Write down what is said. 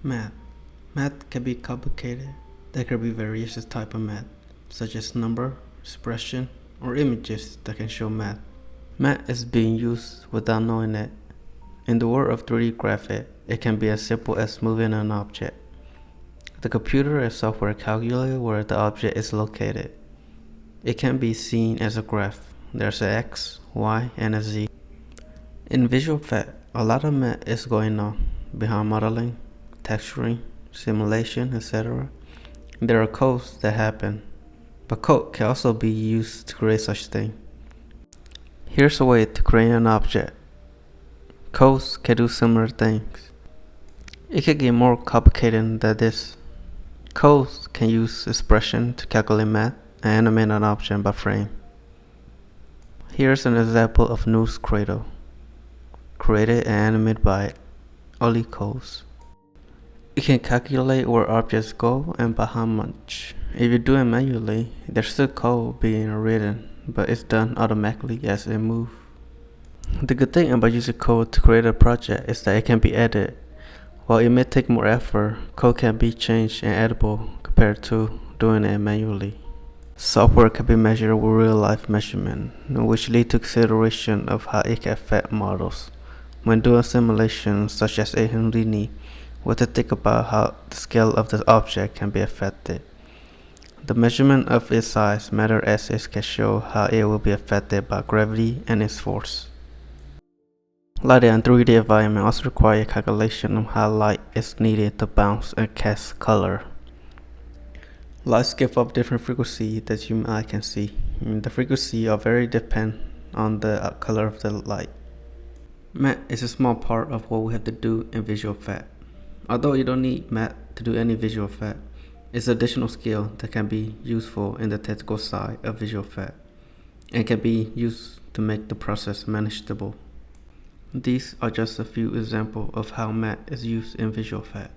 Math. Math can be complicated. There can be various types of math, such as number, expression, or images that can show math. Math is being used without knowing it. In the world of 3D graphics, it can be as simple as moving an object. The computer and software calculate where the object is located. It can be seen as a graph. There's an X, Y, and a Z. In visual effects, a lot of math is going on behind modeling, texturing, simulation, etc. There are codes that happen, but code can also be used to create such things. Here's a way to create an object. Codes can do similar things. It can get more complicated than this. Codes can use expression to calculate math and animate an object by frame. Here's an example of news cradle, created and animated by only codes. You can calculate where objects go and by how much. If you do it manually, there's still code being written, but it's done automatically as it moves. The good thing about using code to create a project is that it can be edited. While it may take more effort, code can be changed and editable compared to doing it manually. Software can be measured with real-life measurement, which lead to consideration of how it can affect models. When doing simulations such as in Houdini, we have to think about how the scale of the object can be affected. The measurement of its size matters as it can show how it will be affected by gravity and its force. Lighting in 3D environment also requires calculation of how light is needed to bounce and cast color. Lights give off different frequencies that human eye can see. The frequencies are very dependent on the color of the light. Math is a small part of what we have to do in visual effects. Although you don't need math to do any visual effect, it's an additional skill that can be useful in the technical side of visual effects and can be used to make the process manageable. These are just a few examples of how math is used in visual effects.